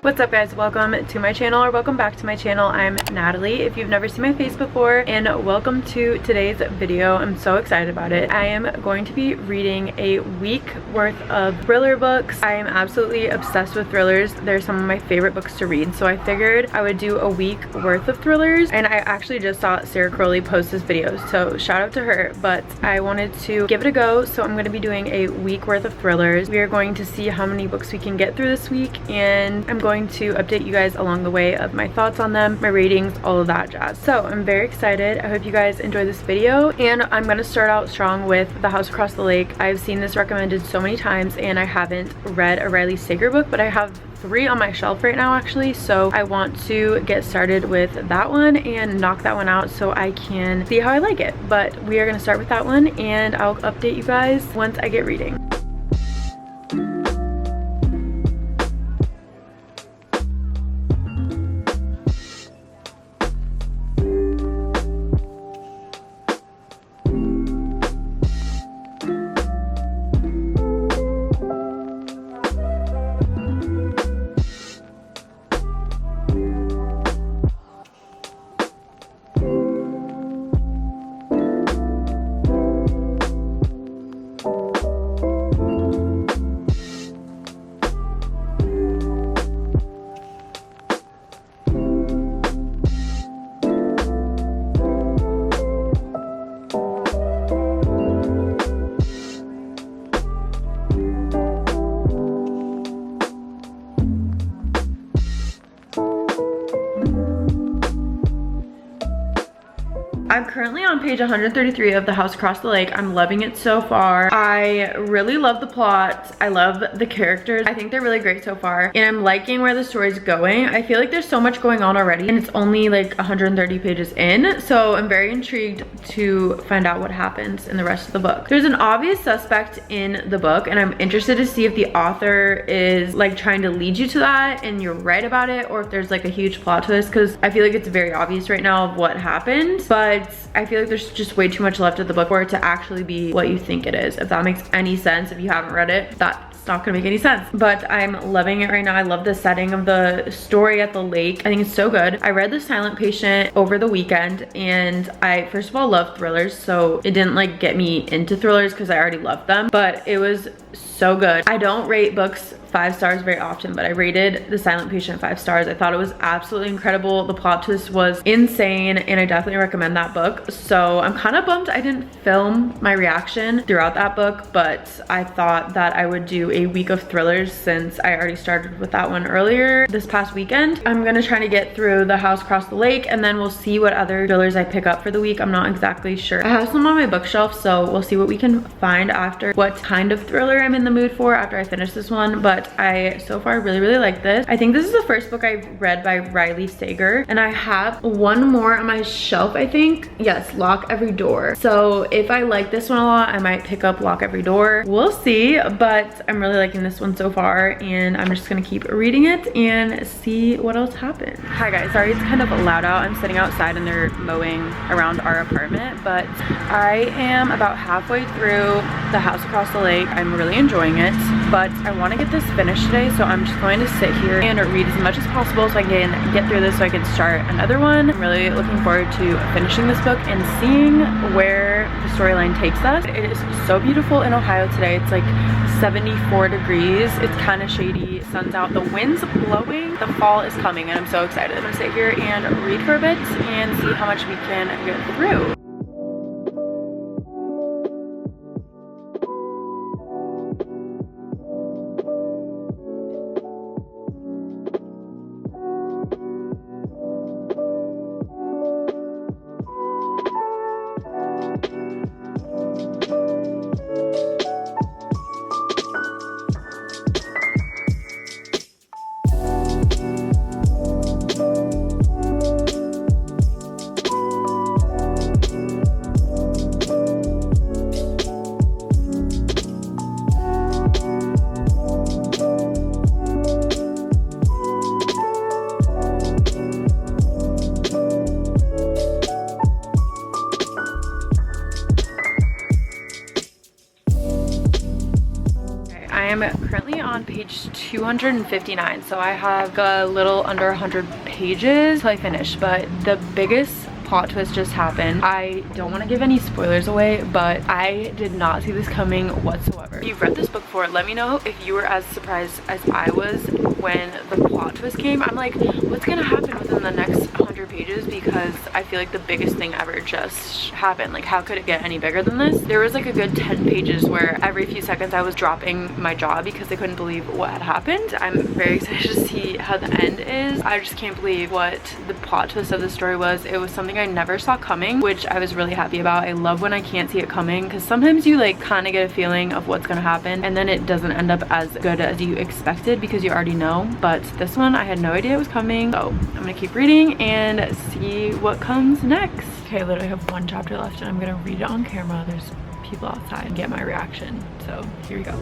What's up guys, welcome to my channel, or welcome back to my channel. I'm Natalie if you've never seen my face before, and welcome to today's video. I'm so excited about it. I am going to be reading a week worth of thriller books. I am absolutely obsessed with thrillers. They're some of my favorite books to read, so I figured I would do a week worth of thrillers. And I actually just saw Sarah Crowley post this video, so shout out to her, but I wanted to give it a go. So I'm going to be doing a week worth of thrillers. We are going to see how many books we can get through this week, and I'm going to update you guys along the way of my thoughts on them, my ratings, all of that jazz. So I'm very excited. I hope you guys enjoy this video, and I'm going to start out strong with The House Across the Lake. I've seen this recommended so many times, and I haven't read a Riley Sager book, but I have 3 on my shelf right now actually, so I want to get started with that one and knock that one out so I can see how I like it. But we are going to start with that one, and I'll update you guys once I get reading. I'm currently on page 133 of The House Across the Lake. I'm loving it so far. I really love the plot. I love the characters. I think they're really great so far, and I'm liking where the story's going. I feel like there's so much going on already, and it's only like 130 pages in, so I'm very intrigued to find out what happens in the rest of the book. There's an obvious suspect in the book, and I'm interested to see if the author is like trying to lead you to that and you're right about it, or if there's like a huge plot twist, because I feel like it's very obvious right now of what happened, but I feel like there's just way too much left of the book for it to actually be what you think it is. If that makes any sense, if you haven't read it, that's not gonna make any sense. But I'm loving it right now. I love the setting of the story at the lake. I think it's so good. I read The Silent Patient over the weekend, and I first of all love thrillers, so it didn't like get me into thrillers because I already loved them, but it was so good. I don't rate books 5 stars very often, but I rated The Silent Patient 5 stars. I thought it was absolutely incredible. The plot twist was insane, and I definitely recommend that book. So I'm kind of bummed I didn't film my reaction throughout that book, but I thought that I would do a week of thrillers since I already started with that one earlier this past weekend. I'm gonna try to get through The House Across the Lake, and then we'll see what other thrillers I pick up for the week. I'm not exactly sure. I have some on my bookshelf, so we'll see what we can find after, what kind of thriller I'm in the mood for after I finish this one. But I so far really like this. I think this is the first book I've read by Riley Sager, and I have one more on my shelf, I think. Yes, Lock Every Door. So if I like this one a lot, I might pick up Lock Every Door. We'll see, but I'm really liking this one so far, and I'm just gonna keep reading it and see what else happens. Hi guys, sorry it's kind of loud out. I'm sitting outside and they're mowing around our apartment, but I am about halfway through The House Across the Lake. I'm really enjoying it, but I want to get this finished today, so I'm just going to sit here and read as much as possible so I can get through this so I can start another one. I'm really looking forward to finishing this book and seeing where the storyline takes us. It is so beautiful in Ohio today. It's like 74 degrees. It's kind of shady. Sun's out. The wind's blowing. The fall is coming, and I'm so excited. I'm gonna sit here and read for a bit and see how much we can get through. 259, so I have a little under 100 pages till I finish. But the biggest plot twist just happened. I don't want to give any spoilers away, but I did not see this coming whatsoever. If you've read this book before, let me know if you were as surprised as I was when the plot twist came. I'm like, what's gonna happen within the next 100 pages? Because I feel like the biggest thing ever just happened. Like, how could it get any bigger than this? There was like a good 10 pages where every few seconds I was dropping my jaw because I couldn't believe what had happened. I'm very excited to see how the end is. I just can't believe what the plot twist of the story was. It was something I never saw coming, which I was really happy about. I love when I can't see it coming, because sometimes you like kind of get a feeling of what's gonna happen and then it doesn't end up as good as you expected because you already know. But this one I had no idea it was coming, so I'm gonna keep reading and see what comes next. Okay, I literally have one chapter left and I'm gonna read it on camera. There's people outside and get my reaction, so here we go.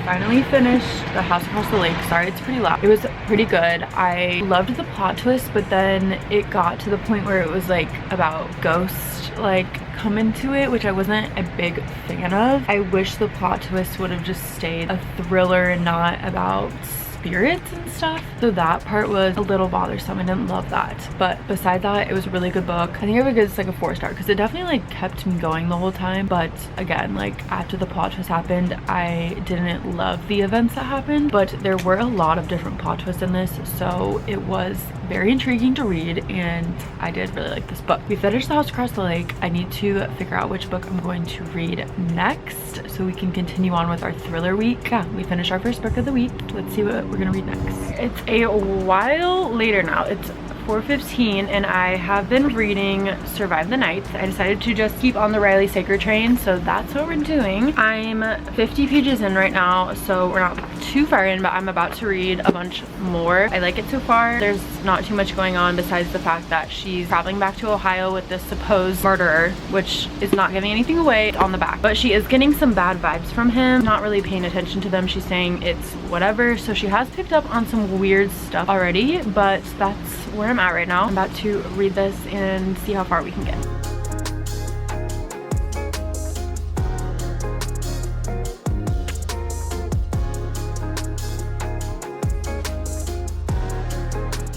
Finally finished The House Across the Lake. Sorry, it's pretty loud. It was pretty good. I loved the plot twist, but then it got to the point where it was like about ghosts like come into it, which I wasn't a big fan of. I wish the plot twist would have just stayed a thriller and not about spirits and stuff. So that part was a little bothersome. I didn't love that. But besides that, it was a really good book. I think I would give this like a 4-star because it definitely like kept me going the whole time. But again, like after the plot twist happened, I didn't love the events that happened, but there were a lot of different plot twists in this, so it was very intriguing to read and I did really like this book. We finished The House Across the Lake. I need to figure out which book I'm going to read next so we can continue on with our thriller week. Yeah, we finished our first book of the week. Let's see what we're gonna read next. It's a while later now. It's 4:15 and I have been reading Survive the Night. I decided to just keep on the Riley Sager train, so that's what we're doing. I'm 50 pages in right now, so we're not too far in, but I'm about to read a bunch more. I like it so far. There's not too much going on besides the fact that she's traveling back to Ohio with this supposed murderer, which is not giving anything away on the back, but she is getting some bad vibes from him. Not really paying attention to them. She's saying it's whatever, so she has picked up on some weird stuff already, but that's where I'm at right now. I'm about to read this and see how far we can get.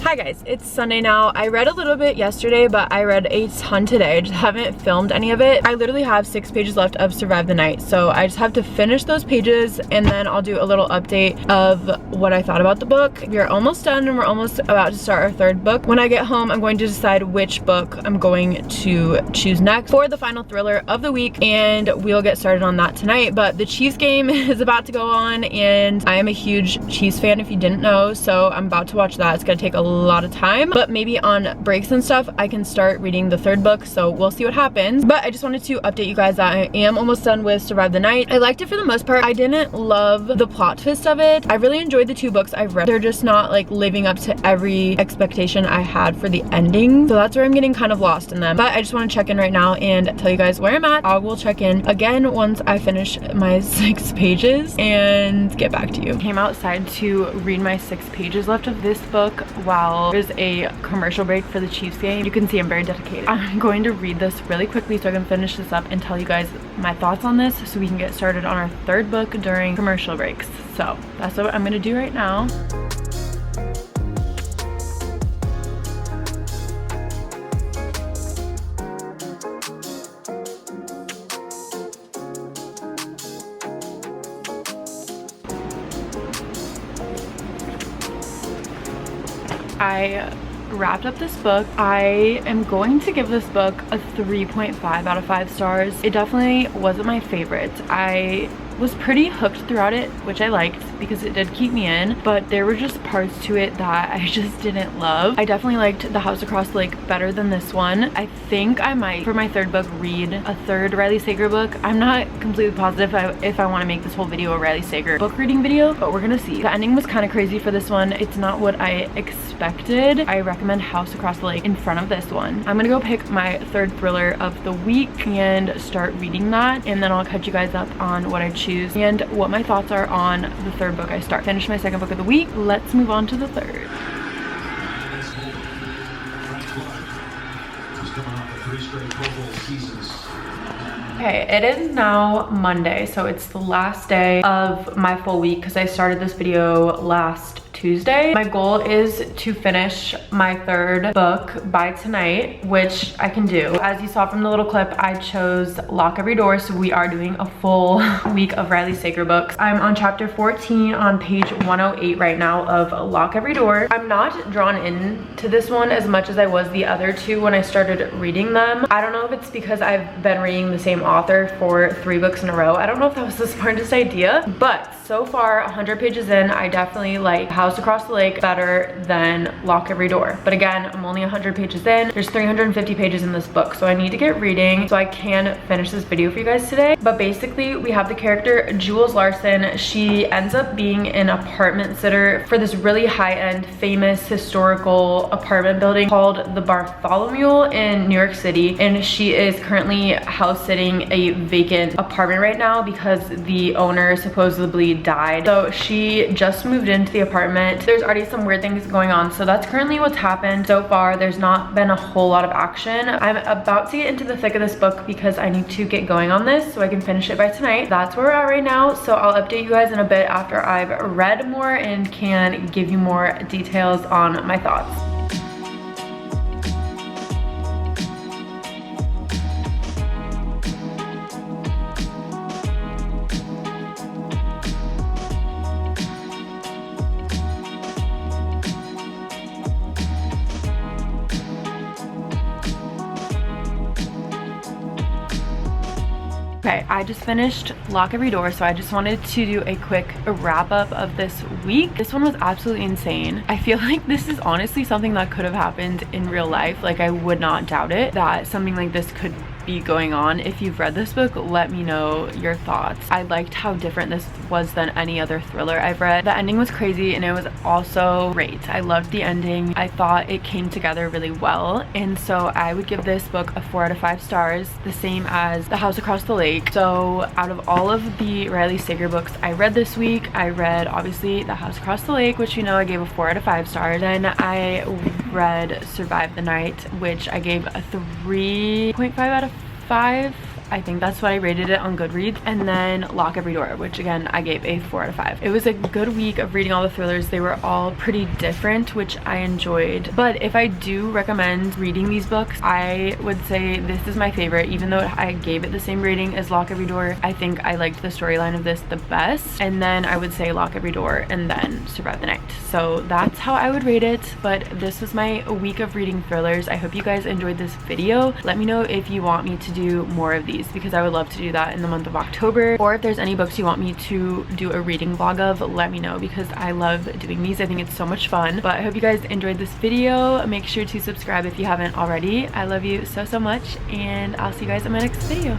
Hi guys, it's Sunday now. I read a little bit yesterday, but I read a ton today. I just haven't filmed any of it. I literally have 6 pages left of Survive the Night, so I just have to finish those pages and then I'll do a little update of what I thought about the book. We're almost done and we're almost about to start our 3rd book. When I get home, I'm going to decide which book I'm going to choose next for the final thriller of the week, and we'll get started on that tonight. But the Chiefs game is about to go on and I am a huge Chiefs fan if you didn't know, so I'm about to watch that. It's gonna take a lot of time, but maybe on breaks and stuff I can start reading the 3rd book, so we'll see what happens. But I just wanted to update you guys that I am almost done with Survive the Night. I liked it for the most part. I didn't love the plot twist of it. I really enjoyed the 2 books I've read. They're just not like living up to every expectation I had for the ending, so that's where I'm getting kind of lost in them. But I just want to check in right now and tell you guys where I'm at. I will check in again once I finish my 6 pages and get back to you. Came outside to read my 6 pages left of this book while there's a commercial break for the Chiefs game. You can see I'm very dedicated. I'm going to read this really quickly so I can finish this up and tell you guys my thoughts on this so we can get started on our 3rd book during commercial breaks. So that's what I'm gonna do right now. I wrapped up this book. I am going to give this book a 3.5 out of 5 stars. It definitely wasn't my favorite. I was pretty hooked throughout it, which I liked, because it did keep me in, but there were just parts to it that I just didn't love. I definitely liked The House Across the Lake better than this one. I think I might, for my third book, read a third Riley Sager book. I'm not completely positive if I want to make this whole video a Riley Sager book reading video, but we're gonna see. The ending was kind of crazy for this one. It's not what I expected. I recommend House Across the Lake in front of this one. I'm gonna go pick my third thriller of the week and start reading that, and then I'll catch you guys up on what I choose and what my thoughts are on the third book I start. Finish my second book of the week. Let's move on to the third. Okay, it is now Monday, so it's the last day of my full week because I started this video last Tuesday. My goal is to finish my third book by tonight, which I can do. As you saw from the little clip, I chose Lock Every Door, so we are doing a full week of Riley Sager books. I'm on chapter 14 on page 108 right now of Lock Every Door. I'm not drawn into this one as much as I was the other two when I started reading them. I don't know if it's because I've been reading the same author for 3 books in a row. I don't know if that was the smartest idea, but so far 100 pages in, I definitely like House Across the Lake better than Lock Every Door. But again, I'm only 100 pages in. There's 350 pages in this book, so I need to get reading so I can finish this video for you guys today. But basically, we have the character Jules Larson. She ends up being an apartment sitter for this really high-end, famous historical apartment building called the Bartholomew in New York City, and she is currently house sitting a vacant apartment right now because the owner supposedly died. So she just moved into the apartment. There's already some weird things going on, so that's currently what's happened so far. There's not been a whole lot of action. I'm about to get into the thick of this book because I need to get going on this so I can finish it by tonight. That's where we're at right now, so I'll update you guys in a bit after I've read more and can give you more details on my thoughts. Okay, I just finished Lock Every Door, so I just wanted to do a quick wrap up of this week. This one was absolutely insane. I feel like this is honestly something that could have happened in real life. Like, I would not doubt it that something like this could be going on. If you've read this book, let me know your thoughts. I liked how different this was than any other thriller I've read. The ending was crazy and it was also great. I loved the ending. I thought it came together really well, and so I would give this book a 4 out of 5 stars, the same as The House Across the Lake. So out of all of the Riley Sager books I read this week, I read obviously The House Across the Lake, which you know I gave a 4 out of 5 stars. Then I read Survive the Night, which I gave a 3.5 out of 5. I think that's what I rated it on Goodreads. And then Lock Every Door, which again I gave a 4 out of 5. It was a good week of reading all the thrillers. They were all pretty different, which I enjoyed. But if I do recommend reading these books, I would say this is my favorite. Even though I gave it the same rating as Lock Every Door, I think I liked the storyline of this the best. And then I would say Lock Every Door and then Survive the Night. So that's how I would rate it. But this was my week of reading thrillers. I hope you guys enjoyed this video. Let me know if you want me to do more of these, because I would love to do that in the month of October. Or if there's any books you want me to do a reading vlog of, let me know, because I love doing these. I think it's so much fun. But I hope you guys enjoyed this video. Make sure to subscribe if you haven't already. I love you so much, and I'll see you guys in my next video.